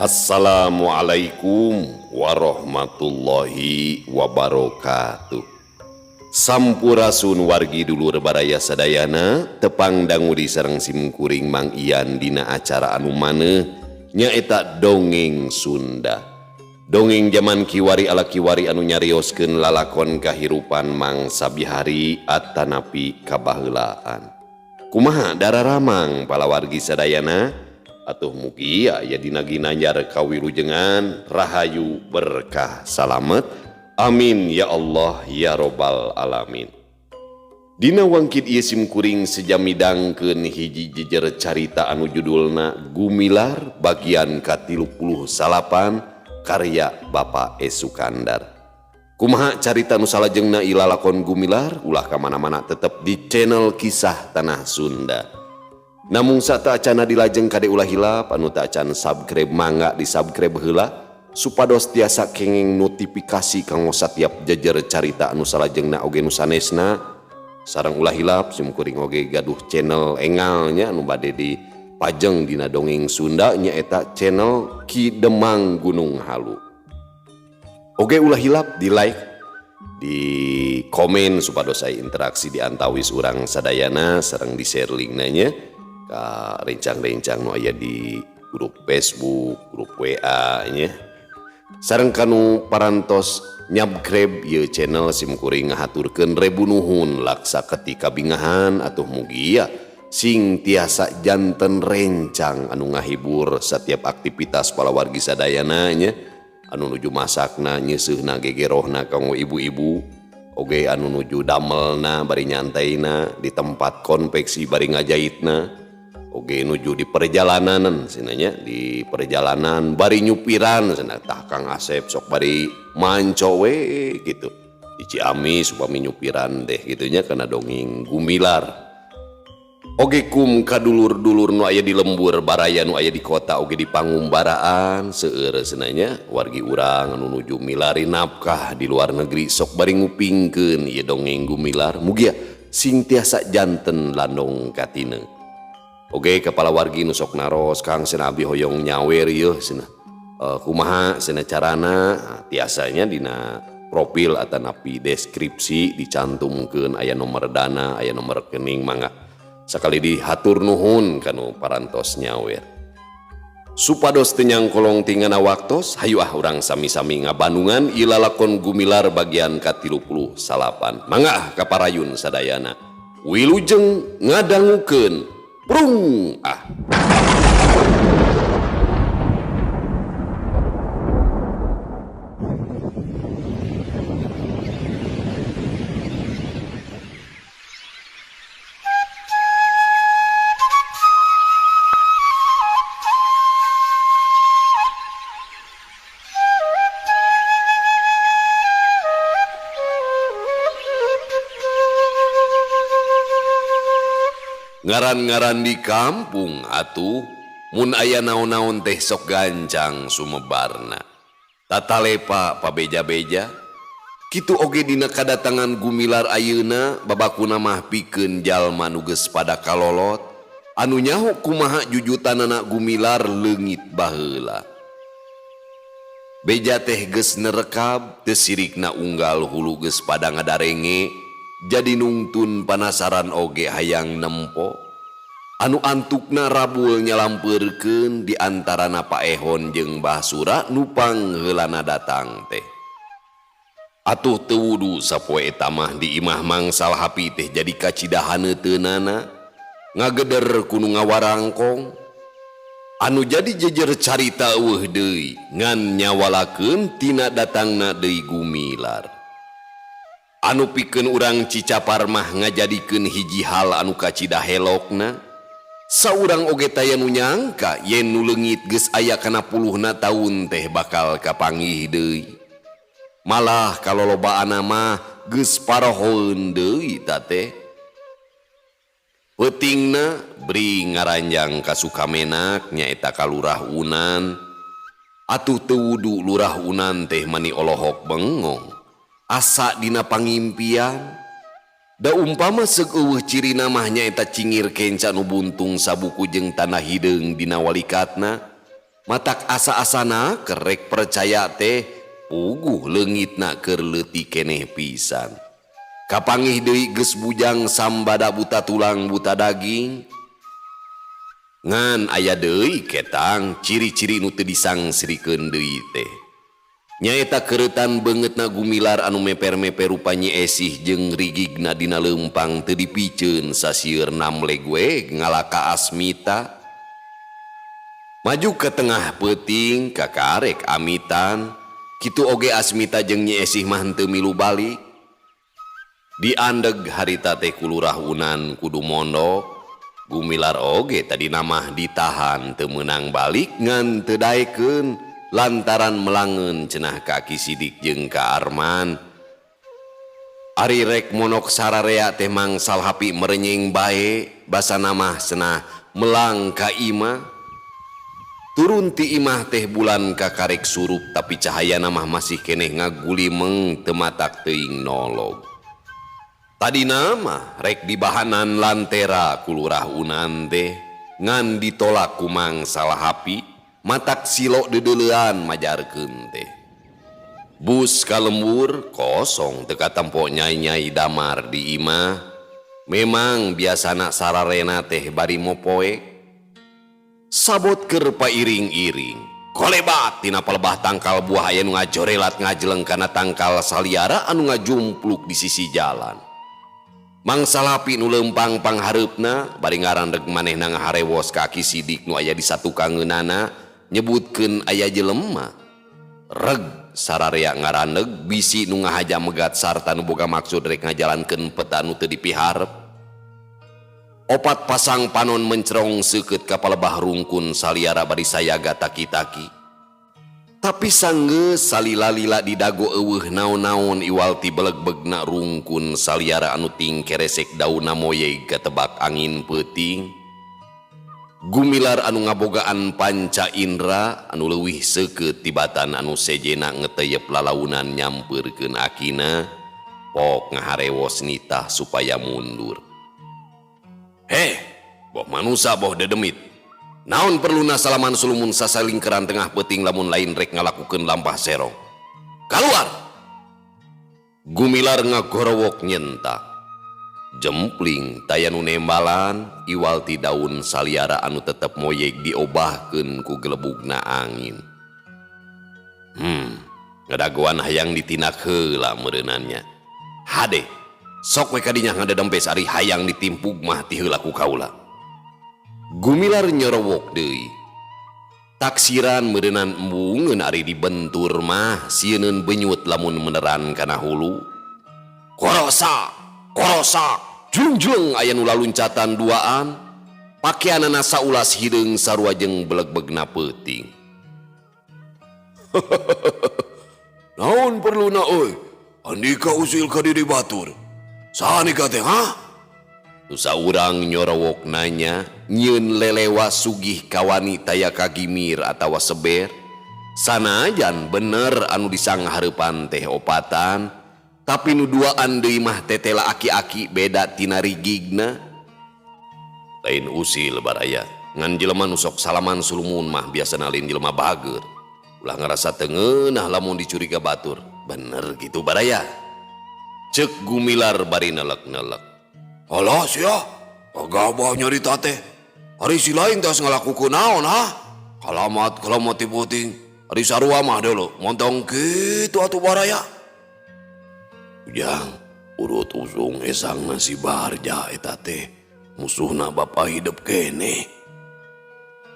Assalamualaikum warahmatullahi wabarakatuh. Sampurasun wargi dulur baraya sadayana, tepang dangu di sareng simkuring Mang Ian dina acara anu maneh nyaeta dongeng Sunda. Dongeng zaman kiwari ala kiwari anu nyarioskeun lalakon kahirupan mangsa bihari atanapi kabaheulaan. Kumaha dararamang pala wargi sadayana? Atuh mugi aya dina ginanjar kawilujengan rahayu berkah salamet. Amin ya Allah ya robbal alamin. Dina wangkit ieu simkuring sejamidangkeun hiji jejer carita anu judulna Gumilar bagian ka38 karya Bapak E. Sukandar. Kumaha carita nu salajengna ilalakon Gumilar ulah ka mana-mana tetep di channel Kisah Tanah Sunda. Namung sata acana dilajeng kade ulah hilap anu teu acan subscribe mangga di subscribe heula supados tiasa kenging notifikasi kanggo satiap jejer carita anu salajengna oge nu sanesna sareng ulah hilap simkuring oge gaduh channel engalnya anu bade dipajeng dina dongeng Sunda nyaeta channel Ki Demang Gunung Halu. Oge ulah hilap di like di komen supados aya interaksi di antawis urang sadayana sareng di share linkna nya ka rencang-rencang nu aya di grup Facebook, grup WA nya. Sareng kanu parantos nyabkreb ieu channel simkuring ngahaturkeun rebu nuhun laksa ketika bingahan atuh mugi ya sing tiasa janten rencang anu ngahibur setiap aktivitas pala wargi sadayana nya anu nuju masakna nyeuseuna gegerohna kanggo ibu-ibu oge anu nuju damelna bari nyantaina di tempat konveksi bari ngajahitna oge nuju di perjalanan sinanya di perjalanan bari nyupiran cenah tah Kang Asep sok bari manco we gitu di Ciamis upami nyupiran deh gitunya kana dongeng Gumilar. Oge kum kadulur-dulur nu aya di lembur baraya nu aya di kota oge di pangumbaraan seueur cenanya wargi urang anu nuju milari nafkah di luar negeri sok bari ngupingkeun ieu dongeng Gumilar mugia sing tiasa janten landong katina. Oge kepala wargi nu sok naros Kang cenah abdi hoyong nyawer ieu cenah kumaha cenah carana tiasanya dina profil atanapi deskripsi dicantumkeun aya nomor dana aya nomor rekening mangga sakali dihatur nuhun kanu parantos nyawer supados teu nyangkolong tingana waktos hayu urang sami-sami ngabandungan ilalakon Gumilar bagian ka38 mangga kaparayun sadayana wilujeng ngadangukeun Prung ngaran-ngaran di kampung atuh mun aya naon-naon teh sok gancang sumebarna tatalepa pabeja-beja kitu oge dina kadatangan Gumilar ayeuna babakuna mah pikeun jalma nu geus pada kalolot anu nyaho kumaha jujutanana Gumilar leungit baheula beja teh geus nerekab teu sirikna unggal hulu geus pada ngadarenge jadi nungtun panasaran oge hayang nempo anu antukna rabul nyalampeurkeun di antarana Pak Ehon jeung Mbah Sura nupang heulana datang teh atuh teu wudu sapoe eta mah di imah mangsal hapi teh jadi kacidahaneteunana ngageder kudu ngawarangkong anu jadi jejer carita eueuh deui ngan nyawalakeun tina datangna deui Gumilar anu pikeun urang Cicapar mah ngajadikeun hiji hal anu kacidah helokna saurang oge taya nu nyangka yen nu leungit geus aya kana puluhna taun teh bakal kapanggih deui malah kalolobaana mah geus parahoeun deui ta teh peutingna beri ngaranjang ka Sukamenak nyaeta ka Lurah Unan atuh teu wudu Lurah Unan teh mani olohok bengong asa dina pangimpian da umpama seug eueuh cirina mah nyaeta cingir kenca nu buntung sabuku jeung tanah hideung dina walikatna matak asa-asana kerek percaya teh puguh leungitna keur leutik keneh pisan. Kapangih deui geus bujang sambada buta tulang buta daging. Ngan aya deui ketang ciri-ciri nu teu disangsrikeun deui teh. Nyaeta keuretan beungeutna Gumilar anu meper-meper rupa Nyi Esih jeung rigigna dina leumpang teu dipiceun sasieun namlegwe ngalaka Asmita. Maju ke tengah peuting kakarek amitan, kitu oge Asmita jeung Nyi Esih mah henteu milu balik. Diandeg harita teh ku Lurah Unan kudu mondok, Gumilar oge tadi namah ditahan teu meunang balik ngan teu daekeun lantaran melangeun cenah ka Ki Sidik jeung ka Arman. Ari rek monok sararea teh mangsal hapi merenyeng bae, basa namah cenah melang ka imah. Turun ti imah teh bulan kakarek surup tapi cahaya namah masih keneh ngagulimeng teu matak teuing nolog. Tadi nama rek dibahanan lantera ku Lurah Unan teh ngan ditolak ku mangsal hapi. Matak silok dedeleuan majarkeun teh. Bus kalembur kosong teka tempo nyai-nyai damar di imah. Memang biasana sararena teh bari mopoek. Sabot keur pairing-iring. Kolebat tina pelebah tangkal buah aya nu ngajorelat ngajeleng kana tangkal saliara anu ngajumpluk di sisi jalan. Mangsal hapi nu leumpang panghareupna bari ngarandeg manehna ngaharewos ka Ki Sidik nu aya di satukangeunana. Nyebutkeun aya jelema reg sararea ngarandeg bisi nu ngahaja megat sarta nu boga maksud rek ngajalankeun peta nu teu dipiharep. Opat pasang panon mencrong seukeut ka palebah rungkun saliara bari sayaga taki-taki. Tapi sanggeus salila-lila di dago eueuh naon-naon iwalti beleg-begna rungkun saliara anu ting keresek daunna moyeg katebak angin peuting. Gumilar anu ngabogaan panca indra anu leuwih seukeut tibatan anu sejena ngeteyep lalaunan nyampeurkeun akina pok ngaharewos nitah supaya mundur. Heh, boh manusa boh dedemit. Naon perluna salaman sulumun sasalingkeran tengah peuting lamun lain rek ngalakukeun lampah serong. Kaluar! Gumilar ngagorowok nyentak. Jempling taya nu nembalan iwalti daun saliara anu tetep moyeg diobahkeun ku gelebugna angin. Ngadagoan hayang ditinak heula meureunannya. Hade, sok we kadinya ngadedempes ari hayang ditimpug mah ti heula ku kaula. Gumilar nyorowok deui. Taksiran meureunnan embungeun ari dibentur mah sieunun benyut lamun meneran kana hulu. Korosak, jung-jung aya nu laluncatan duaan, pakeanana saulas hideung sarua jeung beleg-begna peuting. Naon perluna euy? Andika usil ka diri batur. Sanika teh ha? Nu saurang nyorowok nanya, nyieun lelewa sugih ka wanita ya kagimir atawa seber. Sanajan bener anu disanghareupan teh opatan. Tapi nu duaan deui mah tetela aki-aki beda tina rigigna. Lain usil baraya, ngan jelema nu sok salaman sulumun mah biasana lain jelema bager. Ulah ngarasa teu ngeunah lamun dicuriga batur. Bener gitu baraya. Ceuk Gumilar bari nelek-nelek. Alah sia, kagabah nyarita teh. Ari si lain tos ngalakukeun naon ha? Kalamat ti peuting. Ari sarua mah deuleu montong kitu atuh baraya. Ujang, urut usung esang nasi Barja eta teh musuhna bapa hidup kene.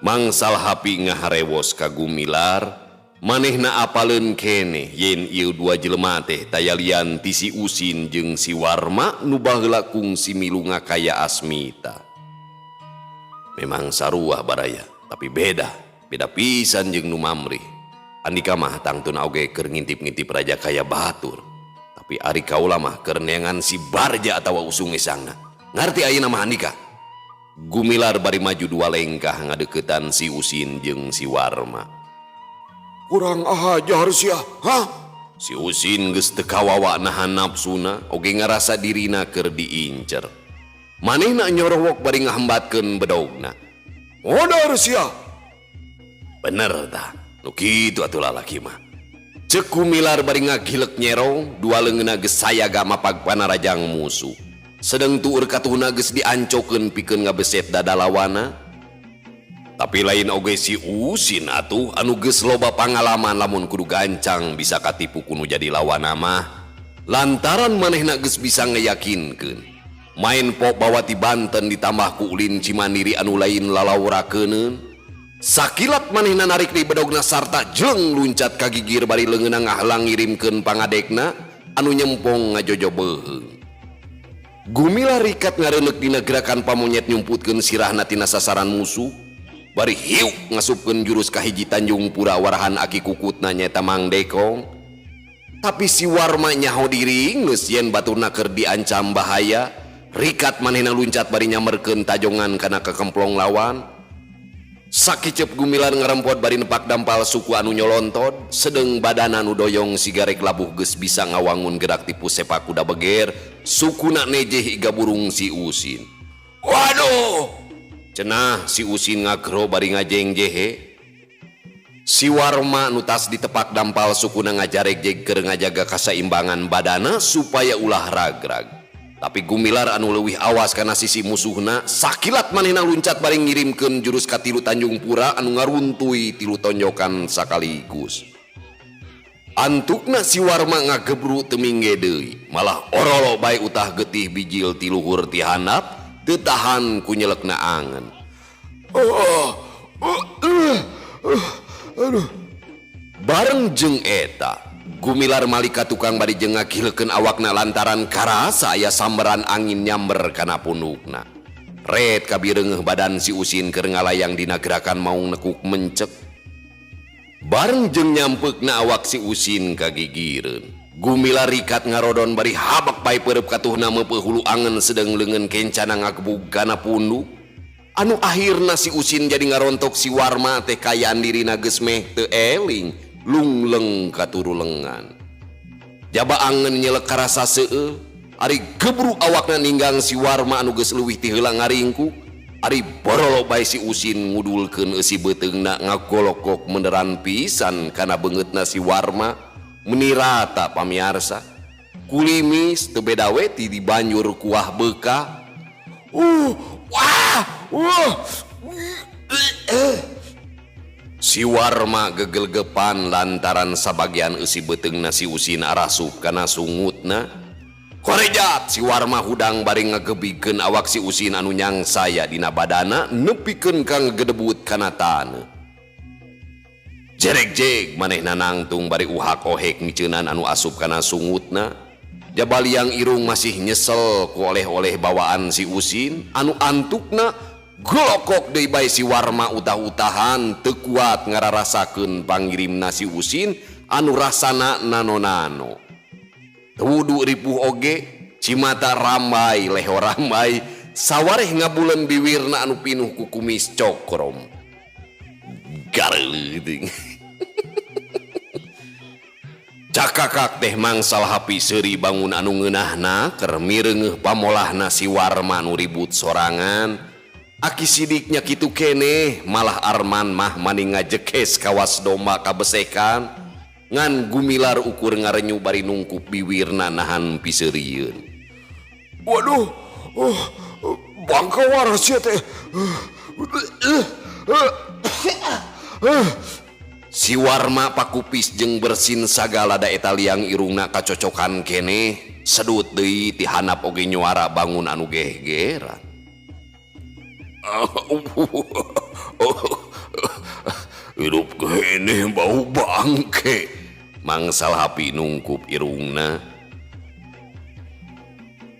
Mangsal hapi ngaharewos ka Gumilar, manehna apaleun kene yen ieu dua jelema teh tayalian ti si Usin jeung si Warma nu baheula kungsi milu ngakaya Asmita. Memang sarua baraya, tapi beda pisan jeung nu mamrih. Andika mah tangtuna oge keur ngintip-ngintip raja kaya batur. Tapi ari kaula mah keur neangan si Barja atawa usung esangna. Ngarti ayeuna mah Andika? Gumilar bari maju dua lengkah ngadeuketan si Usin jeung si Warma. Kurang ajar sia, ha? Si Usin geus teu kawawa nahan nafsuna, oge ngarasa dirina keur diincer. Manehna nyorowok bari ngahambatkeun bedogna. Modar sia. Bener dah, nu kitu atuh lalaki mah. Cek Gumilar bari ngagilek nyerong, dua leungeunna geus sayaga mapag panarajang musuh. Sedeng tueur katuhna geus diancokeun pikeun ngabeset dada lawana. Tapi lain oge si Usin atuh anu geus loba pangalaman lamun kudu gancang bisa katipu kuno jadi lawana mah. Lantaran manehna geus bisa ngeyakinkeun. Main pop bawa ti Banten ditambah ku ulin Cimandiri anu lain lalawurakeun. Sakilat manehna narik di bedogna sarta jeung luncat ka gigir bari leungeunna ngahlang ngirimkeun pangadekna anu nyempong ngajojo beuheung. Gumilar rikat ngareuneup dina gerakan pamonyet nyumputkeun sirahna tina sasaran musuh bari hiuk ngasupkeun jurus ka hiji Tanjung Pura warahan aki kukutna nyaeta Mang Dekong. Tapi si Warma nyaho diri geus yen baturna keur diancam bahaya, rikat manehna luncat bari nyamerkeun tajongan kana kekemplong lawan. Sakicep Gumilar ngarempot bari nepak dampal suku anu nyolontod, sedeng badan anu doyong sigarek labuh geus bisa ngawangun gerak tipu sepak kuda beger, sukuna nejeh iga burung si Usin. Waduh! Cenah si Usin ngagro bari ngajeng jehe. Si Warma nutas ditepak dampal sukuna ngajarek jeg keur ngajaga kasaimbangan badana supaya ulah ragrag. Tapi Gumilar anu leuwih awas kana sisi musuhna, sakilat manehna luncat bari ngirimkeun jurus ka tilu Tanjung Pura anu ngaruntui tilu tonjokan sakaligus. Antukna si Warma ngagebru teu mingge deui, malah orolo bae utah getih bijil ti luhur ti handap teu tahan ku nyelekna angen. Bareng jeung eta Gumilar malika tukang bari jeung ngagileukeun awakna lantaran karasa aya samberan angin nyamber kana pundukna. Ret kabireungeuh badan si Usin keur ngalayang dina gerakan maung nekuk mencek. Bareng jeung nyampeukna awak si Usin kagigireun, Gumilar rikat ngarodon bari habak bae peureub katuhna meupeuh hulu angen sedeng leungeun kencana ngagebug kana punduk. Anu akhirna si Usin jadi ngarontok si Warma teh kayaan dirina geus meh teu eling. Lungleng katuru lengan. Jaba angen nyelek karasa seueuh, ari gebru awakna ninggang si Warma anu geus leuwih ti heula ngaringkuk, ari borolo bae si Usin ngudulkeun eusi beuteungna ngagolokok menderan pisan kana beungeutna si Warma. Menirata pamiarsa, kulimis teu beda we ti di banjur kuah beukah. Si Warma gegelgepan lantaran sabagian eusi beuteungna si Usin arasup kana sungutna. Korejat si Warma hudang bari ngagebikeun awak si Usin anu nyangsaya dina badana nepikeun ka ngegedebut kana taneuh. Jerek-jeg manehna nangtung bari uhak ohek miceunan anu asup kana sungutna. Jabaliang irung masih nyesel ku oleh-oleh bawaan si Usin anu antukna golokok deui bae si Warma utah-utahan teu kuat ngararasakeun pangirimna si Usin anu rasana nano-nano. Wudu ripuh oge, cimata rambai leho rambai, sawareh ngabuleun biwirna anu pinuh ku kumis cokrom. Gareuting. Cakakak teh mangsal hapi seuri bangun anu ngeunahna keur mireungeuh pamolahna si Warma anu ribut sorangan. Aki sidiknya kitu keneh malah Arman mah mani ngajekes kawas domba kabesekan ngan Gumilar ukur ngarenyu bari nungkup biwirna nahan piseurieun. Waduh, bangka waras ya teh. Si Warma pakupis jeung bersin sagala da eta liang irungna kacocokan keneh, sedut deui ti handap oge nyuara bangun anu geh-geran. Hidup kene bau bangke, mangsal hapi nungkup irungna.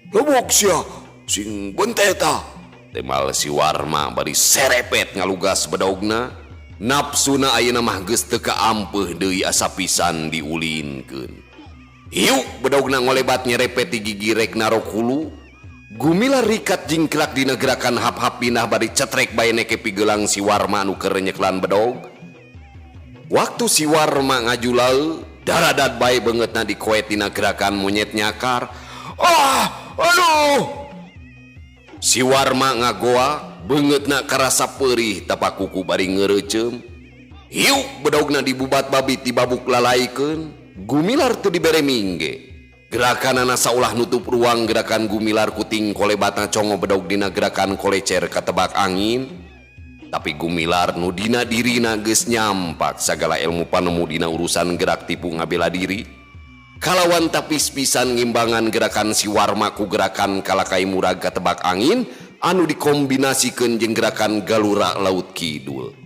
Lewok sia sing benteta, temal si Warma bari serepet ngalugas bedogna. Nafsuna ayeuna mah geus teu kaampeuh deui asa pisan diulinkeun. Hiuk bedogna ngolebat nyerepet ti gigi rek narok hulu. Gumilar rikat jingklak dina gerakan hap-hap pindah bari cetrek bae neke pigelang si Warma anu keur nyeklan bedog. Waktu si Warma ngajulaeu, daradat bae beungeutna dikoet dina gerakan monyet nyakar. Aduh! Si Warma ngagoa, beungeutna karasa peurih tapak kuku bari ngeureeceum. Hiuk bedogna dibubat babit dibabuk lalaikeun, Gumilar teu dibere mingge. Gerakanana saulah nutup ruang gerakan Gumilar kuting kolebatna congo bedog dina gerakan kolecer katebak angin. Tapi Gumilar nu dina dirina geus nyampak sagala ilmu panemu dina urusan gerak tipu ngabela diri. Kalawan tapis pisan ngimbangan gerakan si Warma ku gerakan kalakai murag katebak angin anu dikombinasikeun jeung gerakan galura laut kidul.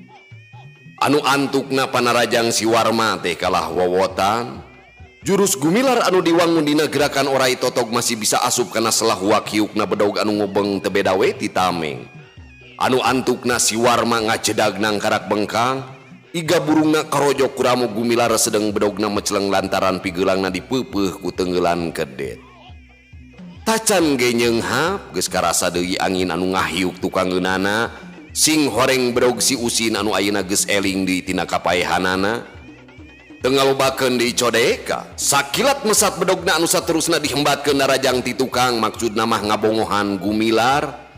Anu antukna panarajang si Warma teh kalah wawotan. Jurus Gumilar anu diwangun dina gerakan orai totog masih bisa asup kana selah huak hiukna bedog anu ngobeng teu beda we ti tameng. Anu antukna si Warma ngacedag nang karak bengkang. Iga burungna karojok kuramu Gumilar sedang bedogna meceleng lantaran pigeulangna dipeupeuh ku tenggelan kedet. Tacan ge nyeunghap geus karasa deui angin anu ngahiuk tukang geunana. Sing horeng bedog si Usin anu ayeuna geus eling di tina kapaehanana. Teu ngalobakeun deui codeka, sakilat mesat bedogna anu saterusna dihembatkeun narajang ti tukang maksudna mah ngabongohan Gumilar.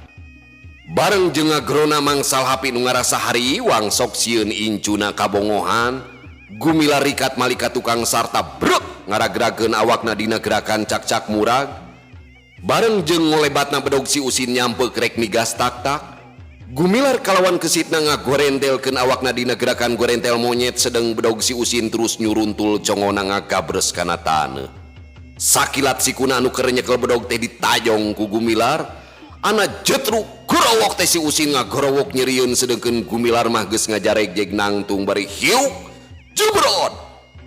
Bareng jeung ngagrona mangsal hapi nu ngarasa hariwang sok sieun incuna kabongohan, Gumilar rikat malika tukang sarta brek ngaragrageun awakna dina gerakan cak-cak murag. Bareng jeung ngolebatna bedog si Usin nyampe krek migas tak-tak, Gumilar kalawan kesitna ngagorentelkeun awakna dina gerakan gorentel monyet sedeng bedog si Usin terus nyuruntul congona ngagabres kana taneuh. Sakilat sikuna anu keur nyekel bedog teh ditajong ku Gumilar. Ana jetruk gorowok teh si Usin ngagorowok nyerieun sedengkeun Gumilar mah geus ngajareg-jeg nangtung bari hiuk jebrot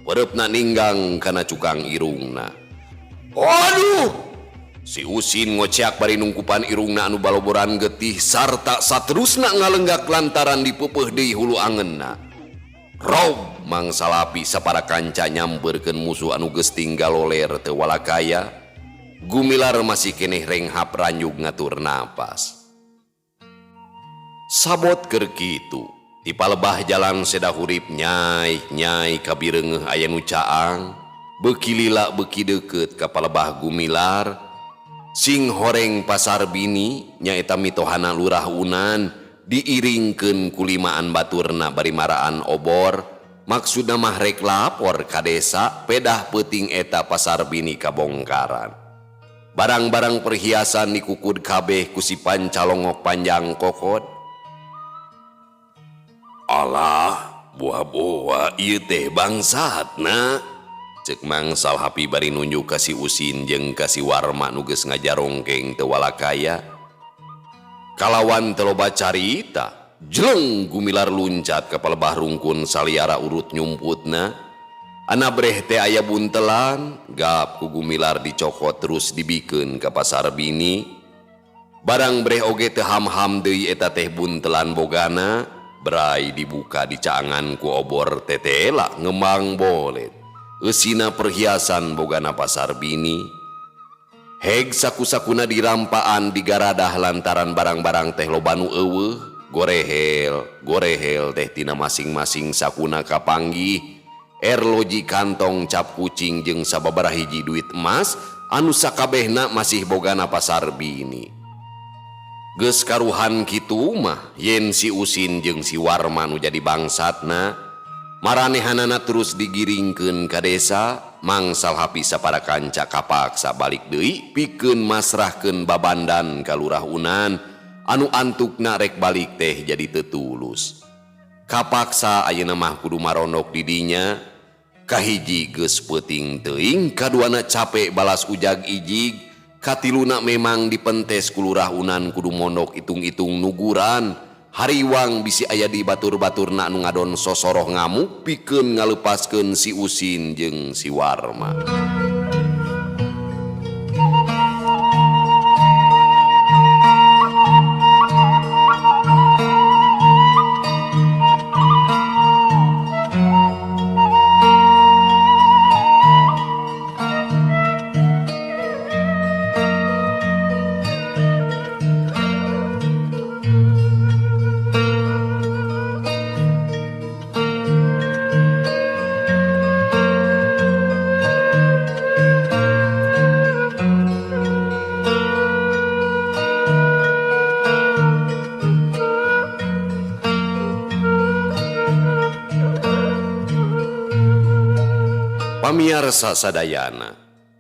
pereupna ninggang kana cukang irungna. Waduh, si Usin ngoceak bari nungkupan irungna anu baloboran getih sarta saterusna ngalenggak lantaran dipeupeuh deui hulu angeunna. Rob mangsalapi sapara kanca nyambeurkeun musuh anu geus tinggal loler teu walakaya. Gumilar masih keneh renghap ranjug ngatur napas. Sabot keur kitu, ti palebah jalan seda hurip nyai kabireungeuh aya nu caang, beuki lila beuki deukeut ka palebah Gumilar. Sing horeng pasar bini nyaeta mitohana lurah Unan diiringkeun ku limaan baturna bari maraan obor. Maksudna mah rek lapor ka desa pedah peuting eta pasar bini kabongkaran. Barang-barang perhiasan dikukud kabeh ku si pancalongok panjang kokod. Alah, buah-buah ieu teh bangsatna, ceuk mangsal hapi bari nunjuk ka si Usin jeung ka si Warma nu geus ngajarongkeng teu walakaya. Kalawan teu loba carita, jeleng Gumilar luncat ka palebah rungkun saliara urut nyumputna. Ana breh teh aya buntelan, gap ku Gumilar dicokot terus dibikeun ka pasar bini. Barang breh oge teu ham-ham deui eta teh buntelan bogana, berai dibuka dicaangan ku obor tetela ngembang bolet. Eusina perhiasan bogana pasar bini. Heg saku-sakuna dirampaan digaradah lantaran barang-barang teh loba nu eueuh, gorehel teh tina masing-masing sakuna kapanggih. Erloji kantong cap kucing jeung sababaraha hiji duit emas anu sakabehna masih bogana pasar bini. Geus karuhan kitu mah yen si Usin jeung si Warma nu jadi bangsatna maranehanana terus digiringkeun ka desa. Mangsal hapi sapara kanca kapaksa balik deui pikeun masrahkeun babandan ka lurah Unan anu antukna rek balik teh jadi teu tulus. Kapaksa ayeuna mah kudu marondok di dinya. Kahiji geus peuting teuing, kaduana capek balas ujag ijig, katiluna memang dipentes ku lurah Unan kudu mondok itung-itung nuguran. Hariwang bisi aya di batur-baturna anu ngadon sosoroh ngamuk pikeun ngalepaskeun si Usin jeung si Warma. Pamiarsa sadayana,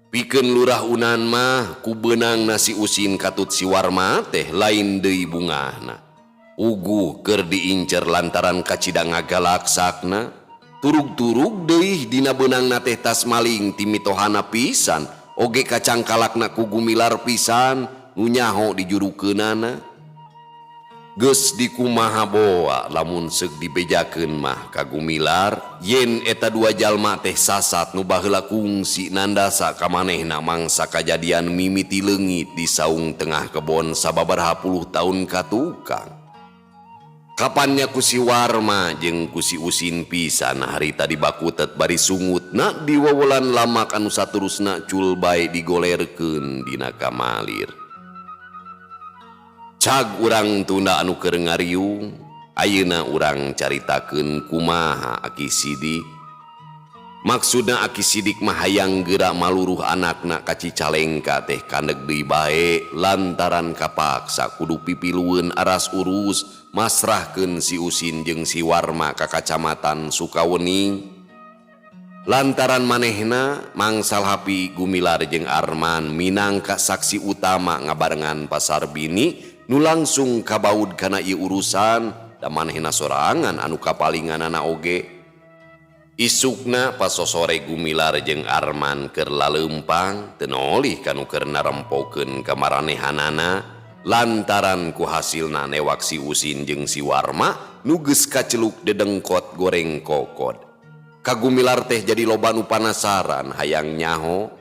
pikeun lurah unan mah ku beunang nasi usin katut si Warma teh lain deui bungahna. Uguh keur diincer lantaran kacida ngagalaksakna, turug-turug deui dina beunangna teh tas maling ti mitohana pisan, oge kacangkalakna ku Gumilar pisan nu nyaho di jurukeunana. Geus dikumaha boa lamun seug dibejakeun mah ka Gumilar yen eta dua jalma teh sasat nu baheula kungsi nandasa ka manehna mangsa kajadian mimiti leungit di saung tengah kebon sababaraha puluh taun katukang. Kapannya ku si Warma jeung ku si Usin pisan harita dibakutet bari sungutna di wewelan lamak anu saterusna cul bae digolerkeun dina kamalir. Cag urang tunda anu keur ngariung, ayeuna urang caritakeun kumaha Aki Sidik. Maksudna Aki Sidik mah hayang geura maluruh anakna ka Cicalengka teh kandeg deui bae lantaran kapaksa kudu pipilueun aras urus masrahkeun si Usin jeung si Warma ka Kacamatan Sukawening. Lantaran manehna mangsal hapi Gumilar jeung Arman minangka saksi utama ngabarengan pasar bini nu langsung kabaud kana ieu urusan da manehna sorangan anu kapalinganana oge. Isukna pas sosore Gumilar jeung Arman keur laleumpang teu nolih kanu keur narempokeun ka maranehanana lantaran ku hasilna newak si Usin jeung si Warma nu geus kaceluk dedengkot goreng kokod. Ka Gumilar teh jadi loba nu panasaran hayang nyaho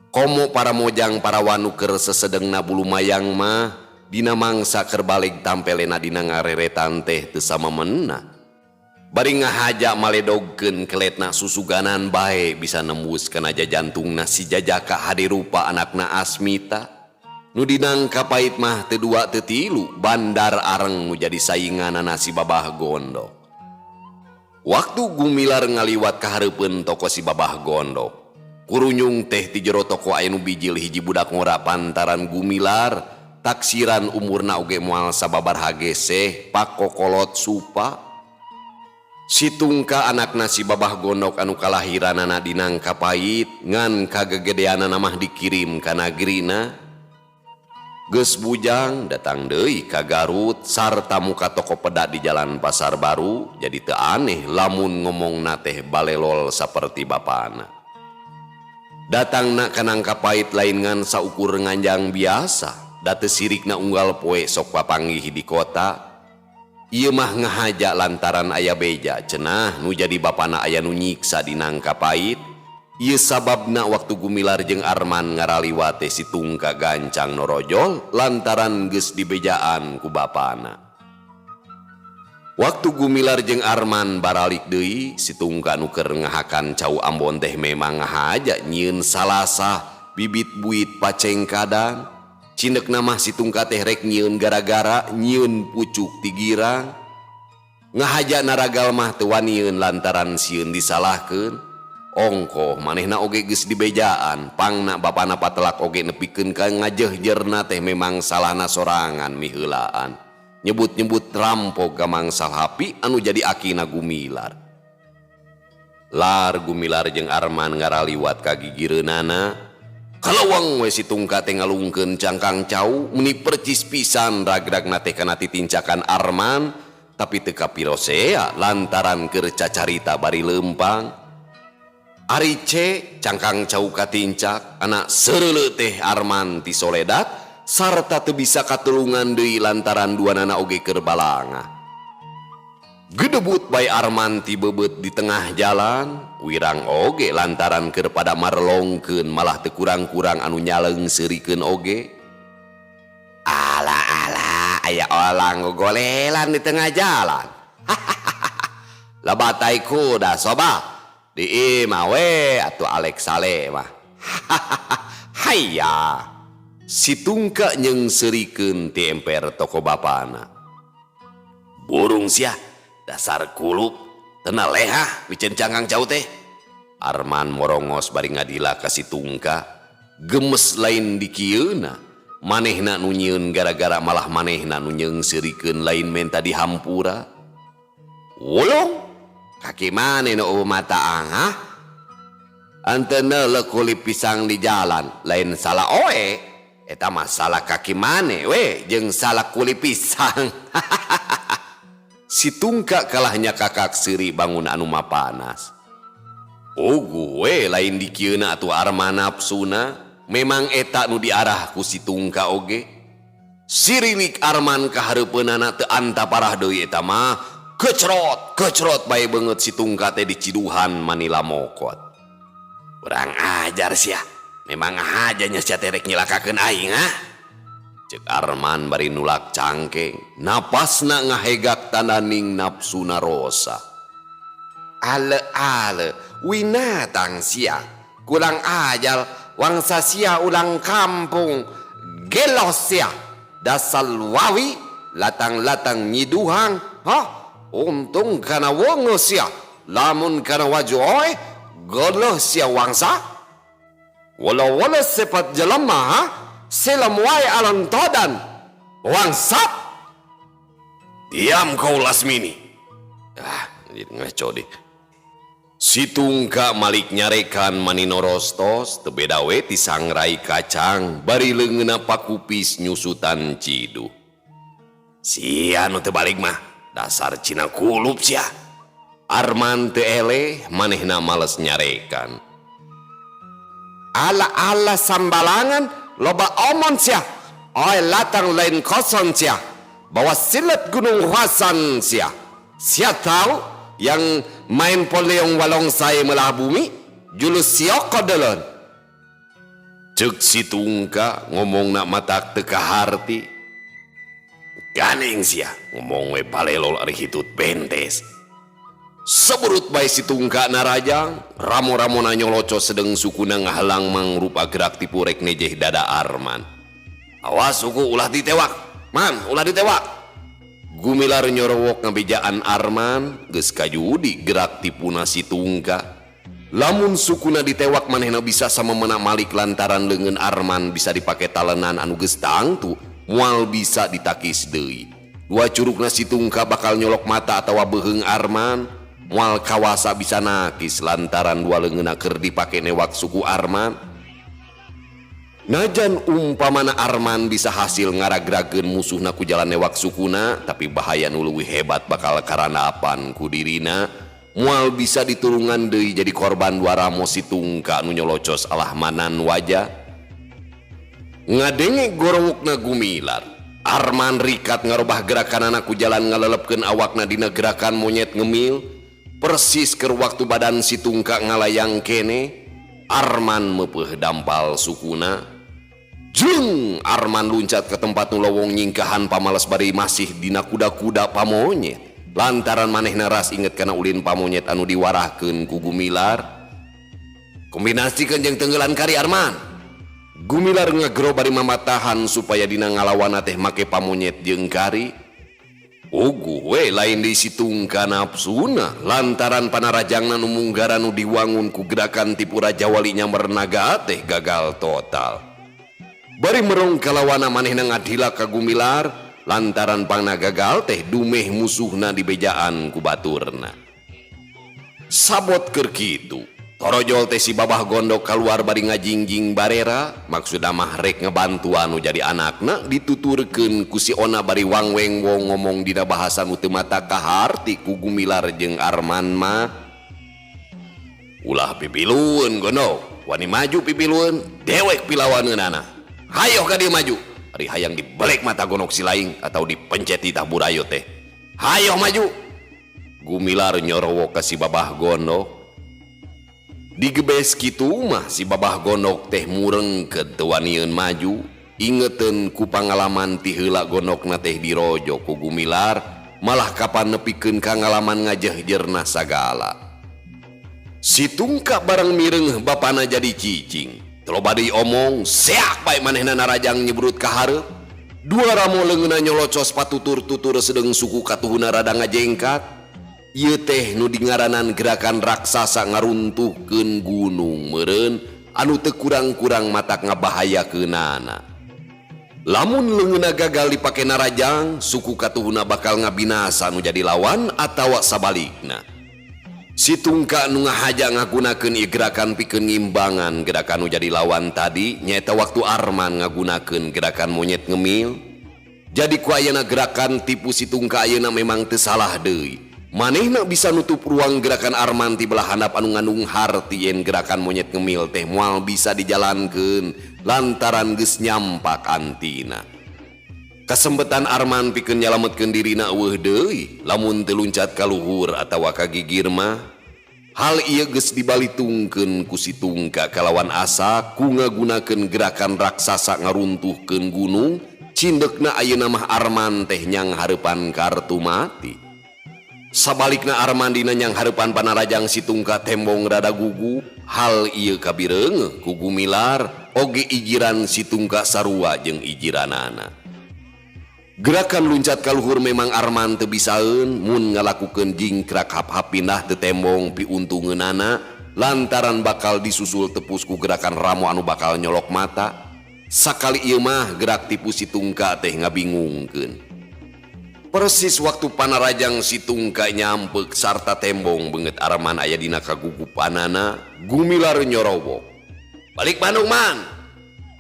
komo para mojang para wanu keur sesedengna bulu mayang mah dina mangsa keur balik tampelena dina ngareretan teh teu samemena. Bari ngahaja maledogkeun keletna susuganan bae bisa nembus kana jajantungna si Jajaka hadirupa anakna Asmita. Nu dinangka pait mah teu dua teu tilu bandar areng nu jadi sainganana si Babah Gondok. Waktu Gumilar ngaliwat ka hareupeun toko si Babah Gondok, kurunyung teh ti jero toko aya nu bijil hiji budak ngora pantaran Gumilar taksiran umurna oge moal sababaraha geseh pakokolot supa. Situngka anakna si Babah Gondok anu kalahiranana di Nangkapait ngan kagegedeanana mah dikirim ka nagrina. Geus bujang datang deui ka Garut sarta muka toko peda di Jalan Pasar Baru, jadi teu aneh lamun ngomongna teh balelol saperti bapana. Datangna ka Nangkapait lain ngan saukur nganjang biasa, da teu sirikna unggal poe sok papanggih di kota. Ieu mah ngahaja lantaran aya beja cenah nu jadi bapana aya nu nyiksa di Nangkapait. Ieu sababna waktu Gumilar jeung Arman ngaraliwat teh Situngka gancang norojol lantaran geus dibejaan ku bapana. Waktu Gumilar jeung Arman baralik deui, Situngka nu keur ngahakan cau Ambon teh memang ngahaja nyieun salasah bibit buit pacengkadan. Cindekna mah Situngka teh rek nyieun gara-gara nyieun pucuk ti girang. Ngahaja naragal mah teu wanieun lantaran sieun disalahkeun. Ongko manehna oge geus dibejaan, pangna bapana patelak oge nepikeun ka ngajehjerna teh memang salahna sorangan miheulaan. Nyebut-nyebut rampok ka mangsal hapi anu jadi akina Gumilar. Lar Gumilar jeung Arman ngaraliwat ka gigireunana, kalawang we Situngka teh ngalungkeun cangkang cau meni percis pisan ragragna teh kana titincakan Arman, tapi teu kapirosea lantaran keur cacarita bari leumpang. Ari C cangkang cau katincak anak sereuleu teh Arman ti Soledad sarta teu bisa katulungan deui lantaran duanana oge keur balanga. Gedebut bae Arman ti beubeut di tengah jalan, wirang oge lantaran keur pada marlongkeun malah teu kurang-kurang anu nyaleung seurikeun oge. Ala aya olang gogolelan di tengah jalan. Labatai kuda soba. Di imah we atuh Alex Sale mah. Hayya. Situngka nyeungseurikeun ti emper toko bapana. Burung sia, dasar kulup, teu nalehah biceun cangkang cau teh. Arman morongos bari ngadila ka Situngka, gemes lain di kieuna. Manehna nu nyieun gara-gara malah manehna nu nyeungseurikeun lain menta dihampura. Ulung kaki mane nu mata angah Antena lekuli pisang di jalan lain salah oe eta mah salah kaki mane we jeung salah kuli pisang. Si Tungka kalahnya kakak seri bangun anu mah panas. Oh gue lain dikieuna atuh Arman nafsuna memang eta nu diarah ku si Tungka oge. Sirilik Arman kahareupeunana teu anta parah deui eta mah kecrot bae beungeut si Tungka teh diciduhan manila mokot. Kurang ajar sia, memang hajanya sia terek nyilakakeun aing ah. Cek Arman bari nulak cangkeng, napasna ngahegak tandaning nafsuna rosa. Ale winatang sia, kurang ajar wangsa sia ulang kampung, gelos sia, dasal wawi, latang-latang nyiduhang, untung kana wongo sia, lamun kana waju oe, godoh sia wangsa. Walau sepat jelema, selam wae alam todan, wangsa. Diam kau Lasmini. Ngaco deh. Si Tungka malik nyarekan manino rostos tebeda we ti sangrai kacang bari leungeuna pakupis nyusutan cidu. Sia nu teu balik mah dasar cina kulup sia. Arman teu eleh manehna males nyarekan. Ala sambalangan loba omon sia. Oe latang lain kosong sia. Bawa silet Gunung Hasan sia. Sia tahu yang main poleong walong saya melah bumi julus sioko delon. Cek si Tungka ngomong nak matak teka harti. Ganeng sia ngomong we palelol ari hitut bentes. Seburut bae si Tungka narajang ramo-ramo nyoloco sedeng sukuna ngahalang mangrupa gerak tipu rek nejeh dada Arman. Awas suku ulah ditewak, man ulah ditewak. Gumilar nyorowok ngabejaan Arman geus kajudi gerak tipuna si Tungka. Lamun sukuna ditewak manehna bisa sama mena malik lantaran leungeun Arman bisa dipake talenan anu geus tangtu moal bisa ditakis deui. Dua curugna si Tungka bakal nyolok mata atawa beheung Arman moal kawasa bisa nakis lantaran dua leungeunna keur dipake newak suku Arman. Najan umpamana Arman bisa hasil ngaragrageun musuhna ku jalan newak sukuna, tapi bahaya nu leuwih hebat bakal karanapan ku dirina moal bisa ditulungan deui jadi korban dwaramo si Tungka nu nyolocos alahmanan wajah. Ngadenge gorowokna Gumilar, Arman rikat ngarobah gerakanana ku jalan ngalelepkeun awakna dina gerakan monyet ngemil, persis keur waktu badan si Tungka ngalayang kene, Arman meupeuh dampal sukuna. Jeng Arman luncat ke tempat nu lowong nyingkahan pamales bari masih dina kuda-kuda pamonyet. Lantaran manehna ras inget kana ulin pamonyet anu diwarahkeun ku Gumilar. Kombinasikeun jeung tenggelan kari Arman. Gumilar ngagro bari mamatahan supaya dina ngalawana teh make pamonyet jeung kari. Ugu we lain di si Tungka nafsuna lantaran panarajangna nu munggara nu diwangun ku gerakan tipu Raja Wali Nyamber Naga teh gagal total. Bari merong kalawana manehna ngadila ka Gumilar lantaran pangna gagal teh dumeh musuhna di bejaan ku baturna. Sabot keur kitu, torojol teh si Babah Gondok keluar bari ngajingjing barera, maksudna mah rek ngebantu anu jadi anakna dituturkeun ku si Ona bari wangweng wong ngomong dina bahasa nu teu mata kaharti ku Gumilar jeung Arman mah. Ulah pipilueun Gondok, wani maju pipilueun, dewek pilawaneunana. Hayo ka dia maju, ari hayang dibelek mata Gondok si laing atau dipencet di taburayo teh. Hayo maju. Gumilar nyorowok ka si Babah Gondok. Digebes kitu mah si Babah Gondok teh murengkeun teu wanieun maju, ingeteun ku pangalaman ti heula Gondokna teh dirojo ku Gumilar, malah kapan nepikeun kangalaman ngajehjerna sagala. Si Tungka bareng mireng bapana jadi cicing. Telo badi omong, seak bae manehna narajang nyebrut ka hareup. Dua ramo leungeunna nyolocos patutur-tutur sedeng suku katuhuna rada ngajengkat. Ieu teh nu dingaranan gerakan raksasa ngaruntuhkeun gunung meureun anu teu kurang-kurang matak ngabahayakeunana. Lamun leungeunna gagal dipake narajang, suku katuhuna bakal ngabinasa nu jadi lawan atawa sabalikna. Tungka nu ngahaja ngagunakeun ieu gerakan pikeun ngimbangan gerakan nu jadi lawan tadi nyaeta waktu Arman ngagunakeun gerakan monyet ngemil. Jadi ku ayeuna gerakan tipu Tungka ayeuna memang teu salah deui. Manehna bisa nutup ruang gerakan Arman ti belah handap anu ngandung harti yen gerakan monyet ngemil teh moal bisa dijalankeun lantaran geus nyampak antina. Kasembetan Arman pikeun nyalametkeun dirina eueuh deui lamun teu luncat ka luhur atawa ka gigir mah. Hal ieu geus dibalitungkeun ku Tungka kalawan asa ku ngagunakeun gerakan raksasa ngaruntuhkeun gunung. Cindekna ayeuna mah Arman teh nyang hareupan kartu mati. Sabalikna Arman dina nyang hareupan panarajang Tungka tembong rada gugup. Hal ieu kabireungeuh ku Gumilar oge ijiran Tungka sarua jeung ijiranana. Gerakan luncat ka luhur memang Arman teu bisaeun mun ngalakukeun jingkrak hap-hap pindah teu tembong piuntungeunana lantaran bakal disusul tepus ku gerakan ramo anu bakal nyolok mata. Sakali ieu mah gerak tipu Tungka teh ngabingungkeun. Persis waktu panarajang Tungka nyampeuk sarta tembong beungeut Arman aya dina kagugupanana, Gumilar nyorowo. "Balik Bandung man."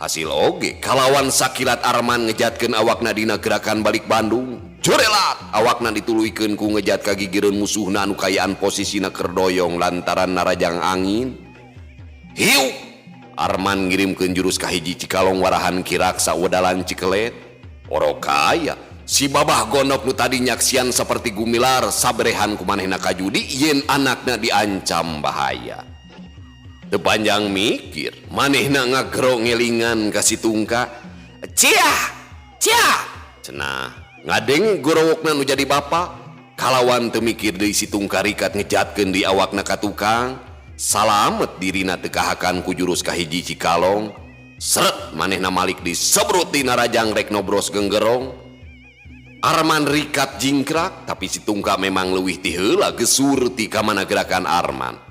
Hasil oge kalawan sakilat Arman ngejatkeun awakna dina gerakan balik Bandung. Jurelat awakna dituluikeun ku ngejat ka gigireun musuhna anu kayaan posisina keur doyong lantaran narajang angin. Hiu Arman ngirimkeun jurus kahiji Cikalong warahan kiraksa wedalan Cikelet. Orokaya si babah gondok nu tadi nyaksian saperti Gumilar sabrehan ku manehna kajudi yen anakna diancam bahaya. Tepanjang mikir manehna ngagero ngelingan ka Tungka. "Ciah ciah," cenah ngadeng gorowokna nu jadi bapa. Kalawan teu mikir deui Tungka rikat ngejatkeun di awakna ka tukang. Salamet dirina teu kahakan ku jurus kahiji Cikalong. Seret manehna malik disebrut dina rajang rek nobros genggerong. Arman rikat jingkrak tapi Tungka memang leuwih ti heula gesur ti ka mana gerakan Arman.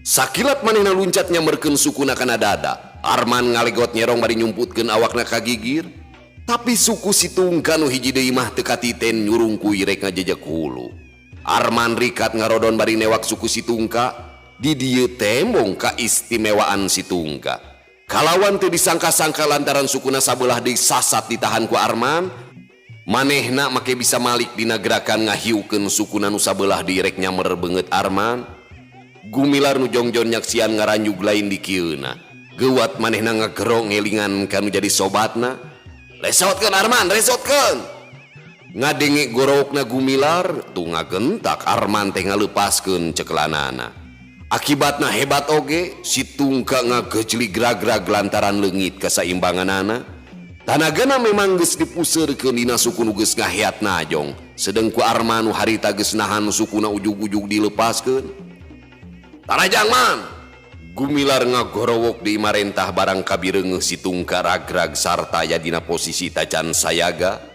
Sakilat manehna luncat nyamberkeun sukuna kana dada. Arman ngalegot nyerong bari nyumputkeun awakna ka gigir. Tapi suku Tungka nu hiji deui mah teu katiten nyurungkuy rek ngajejek hulu. Arman rikat ngarodon bari newak suku Tungka. Di dieu tembong kaistimewaan Tungka. Kalawan teu disangka-sangka lantaran sukuna sabelah deui sasat ditahan ku Arman, manehna make bisa malik dina gerakan ngahiukeun sukuna nu sabelah deui rek nyamer beungeut Arman. Gumilar nu jongjon nyaksian ngaranjug lain di kieuna. Geuat manehna ngagero ngelingan kanu jadi sobatna. "Lesotkeun Arman, resotkeun." Ngadenge gorowokna Gumilar tu ngagentak Arman teh ngaleupaskeun cekelanana. Akibatna hebat oge Tungka ngagejli grag-grag lantaran leungit kasaimbanganana. Tanagana memang geus dipuseurkeun dina suku nu geus ngaheat najong. Sedeng ku Arman nu harita geus nahan sukuna ujug-ujug dilepaskeun. "Tarajang man." Gumilar ngagorowok di marentah barang kabireungeuh Tungka ragrag sarta aya dina posisi tacan sayaga.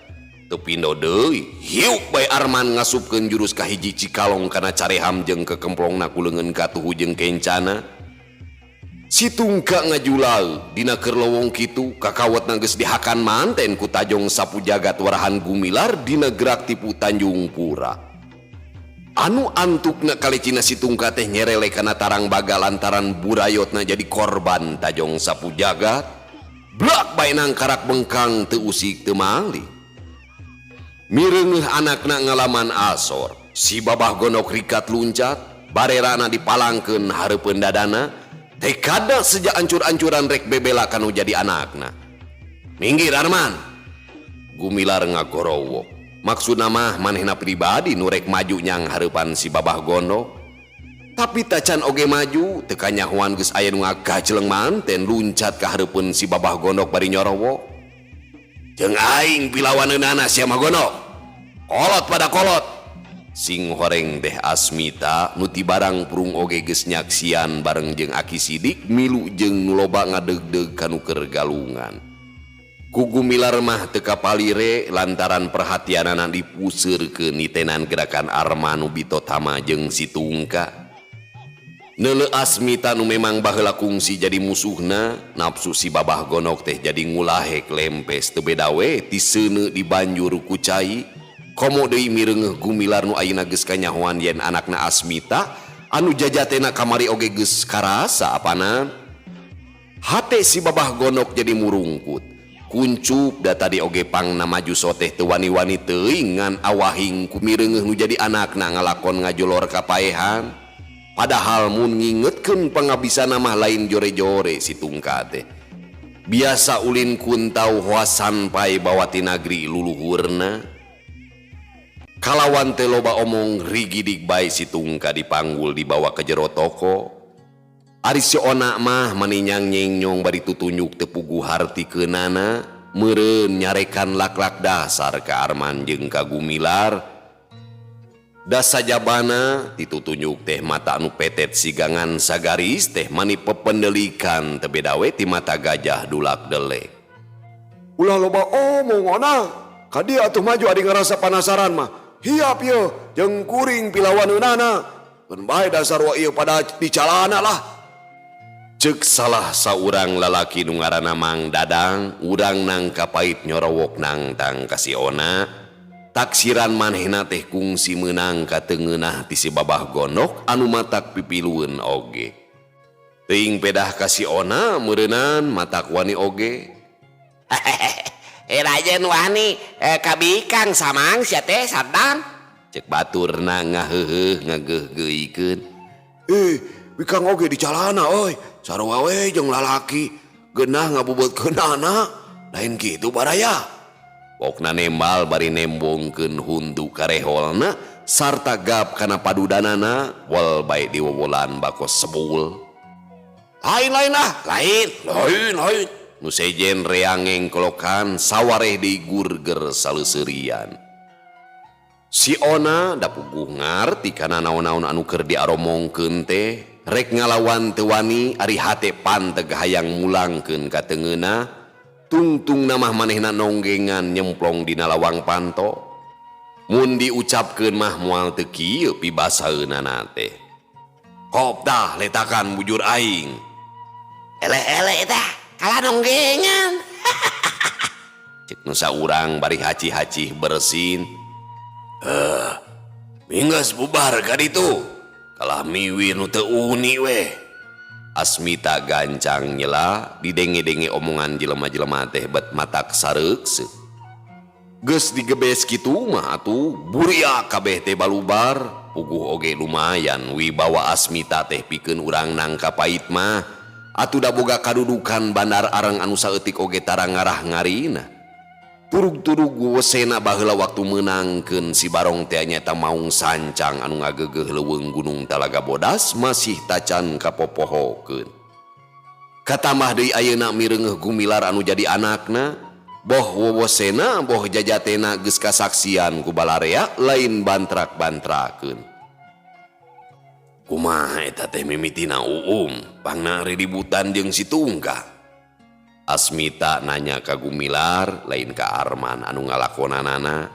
Teu pindo deui hiuk bae Arman ngasupkeun jurus kahiji Cikalong kana careham jeung kekemplongna ku leungeun katuhu jeung kencana. Tungka ngajulaeu dina keur lowong kitu kakawetna geus dihakan manten ku tajong sapu jagat warahan Gumilar dina gerak tipu Tanjung Pura. Anu antukna kalicina Tungka teh nyerele kana tarang baga lantaran burayotna jadi korban tajong sapu jagat. Blak bae nang karak bengkang teu usik teu malih. Mireungeuh anakna ngalaman asor. Si babah gondok rikat luncat, barerana dipalangkeun hareupeun dadana. Teh kada sejak ancur-ancuran rek bebela kanu jadi anakna. "Minggir Arman." Gumilar ngagorowok. Maksudna mah manehna pribadi nu rek maju nyang hareupan si babah gondok. Tapi tacan oge maju teu kanyahoan geus aya nu ngagajleng manten luncat ka hareupeun si babah gondok bari nyorowo. "Jeung aing pilawaneunana sia mah gondok. Kolot pada kolot." Sing horeng teh Asmita nu ti barang purung oge geus nyaksian bareng jeung Aki Sidik milu jeung nu loba ngadegdeg kanu keur galungan. Ku Gumilar mah teu kapalire lantaran perhatianana dipuseurkeun nitenan gerakan Arman nu bitotama jeung Tungka. Neuleuh Asmita nu memang baheula kungsi jadi musuhna, nafsu si babah gondok teh jadi ngulahek lempes teu beda we ti seuneu di banjur ku cai. Komo deui mireungeuh Gumilar nu ayeuna geus kanyahoan yen anakna Asmita anu jajatena kamari oge geus karasa apana. Hate si babah gonok jadi murungkut. Kuncup da tadi oge pangna maju soteh teu wani-wani teuing ngan awahing kumireungeuh nu jadi anakna ngalakon ngajolor kapaehan. Padahal mun ngingetkeun pangabisana mah lain jore-jore si Tungka teh. Biasa ulin kuntau hoa sampai bawa ti nagri luluhurna. Kalawan teh loba omong rigidig bae si Tungka dipanggul dibawa ke jero toko. Ari si Ona mah maninyang nyeng-nyong bari tutunjuk tepugu hartikeunana meureun nyarekan lak-lak dasar ka Arman jeung ka Gumilar. Da sajabana ditutunjuk teh mata anu petet sigangan sagaris teh mani pependelikan teu beda we ti mata gajah dulak delek. Ulah loba omong Ona, ka dieu atuh maju adi ngarasa panasaran mah. Hiap ieu jeung kuring pilawaneunana. Mun bae dasar wa ieu pada dicalana lah. Cek salah saurang lalaki nu ngaranna Mang Dadang, urang nangka pait nyorowok nang tang ka si Ona. Taksiran manehna teh kungsi meunang ka teungeunah ti si babah gonok anu matak pipilueun oge. Teuing pedah ka si Ona meureunan matak wani oge. Rajen wani kabikang samang sia teh sadang. Cek baturna ngaheuleuh ngageugeuikeun. Bikang oge dicalana euy. Sarua we jeung lalaki geunah ngabubeutkeunana lain kitu baraya. Pokna nembal bari nembongkeun hundu kareholna sarta gap kana padudanana wal bae diwowolan bakos sebul. Lain Lain. Nu sejen reangeng kolokan sawareh deui gurger saleuseurian. Si Ona da puguh ngarti kana naon-naon anu keur diaromongkeun teh. Rek ngalawan teu wani ari hate panteg hayang mulangkeun ka teungeunna. Tungtung namah manehna nonggengan nyemplong dina lawang panto. Mun diucapkeun mah moal teu kieu pibasaeunana teh. Kopdah letakan bujur aing. Ele tah kalah nonggengan. Cek nu saurang bari haci-haci bersin. Minggas bubar ka ditu. Kalah miwir nu teu uni we. Asmita gancang nyela didenge-denge omongan jelema-jelema teh bet matak sareukseut. Geus digebes kitu mah atuh buria kabeh teh balubar. Puguh oge lumayan wibawa Asmita teh pikeun urang nangka pait mah. Atuh da boga kadudukan bandar areng anu saeutik oge tarang ngarah ngarina. Turug-turug wesena baheula waktu meunangkeun si Barong teh nyaeta maung sancang anu ngageugeuh leuweung Gunung Talaga Bodas masih tacan kapopohokeun. Katambah deui ayeuna mireungeuh Gumilar anu jadi anakna, boh wewosena boh jajatena geus kasaksian ku balarea lain bantrak-bantrakeun. Kumaha eta teh mimitina pangna ributan jeung si Tungka. Asmita nanya ka Gumilar lain ka Arman anu ngalakonanana.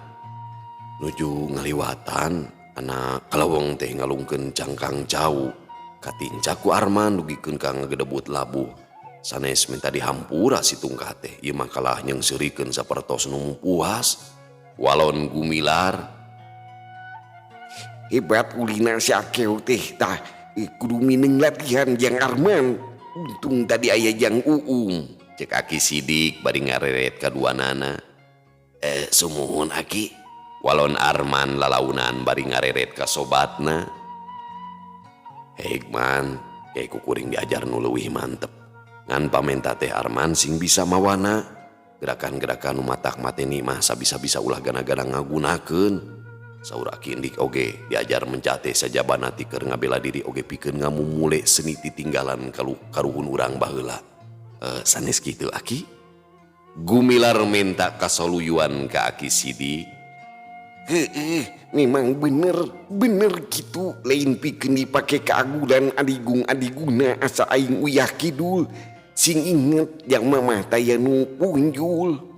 Nuju ngaliwatan anak kalawong teh ngalungkeun cangkang jauh. Katinca ku Arman dugikeun ka ngagedebut labuh. Sanes minta dihampura si Tungka teh ieu mah kalah nyeungseurikeun sapertos nu puas. Walon Gumilar, Hebat ulina si Akeu teh tah kudu mineng latihan jeung Arman. Untung tadi aya jang cek Aki Sidik bari ngareret kaduanana. Sumuhun Aki. Walon Arman lalaunan bari ngareret ka sobatna. Hekman, kayak kukuring diajar nu leuwih mantep. Ngan pamenta teh Arman sing bisa mawana. Gerakan-gerakan nu matak mateni mah sabisa-bisa ulah gana-gana ngagunakeun. Saur Aki indik oge diajar mencate sajabana ti keur ngabela diri oge pikeun ngamumule seni titinggalan karuhun urang baheula. Sanes kitu Aki. Gumilar minta kasoluyuan ka Aki Sidik. Memang bener gitu lain pikeun dipake keagulan adigung-adiguna asa aing uyah kidul sing inget yang mamah taya nu punjul.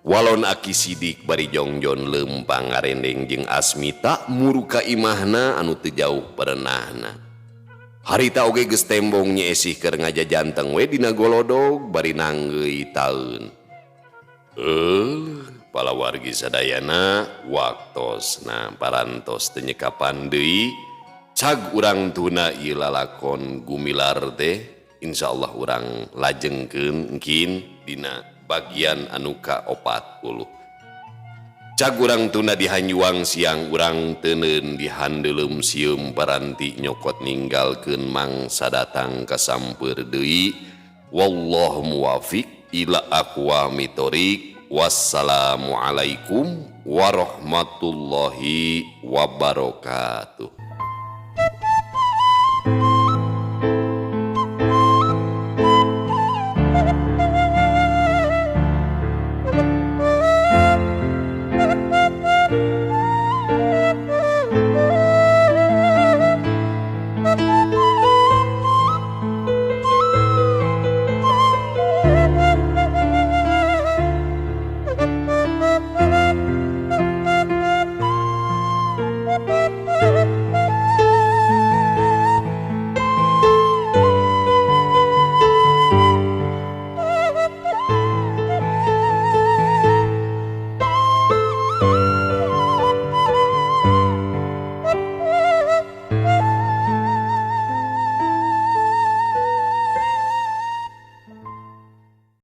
Walon Aki Sidik bari jongjon leumpang ngarendeng jeung Asmita muru ka imahna anu teu jauh perenahna. Harita oge geus tembong nyeesih keur ngajajanteng we dina golodog bari nanggeuy taeun. Palawargi sadayana waktosna parantos teu nyekapan deui Cag urang tuna ieu lalakon gumilar teh insyaallah urang lajengkeun engkin dina bagian anu ka-40. Cag urang tuna dihanyuang siang urang teuneun dihandeuleum sieum paranti nyokot ninggalkeun mangsa datang kasamper deui. Wallahu muwafiq ila aqwamit thoriq. Wassalamualaikum warahmatullahi wabarakatuh.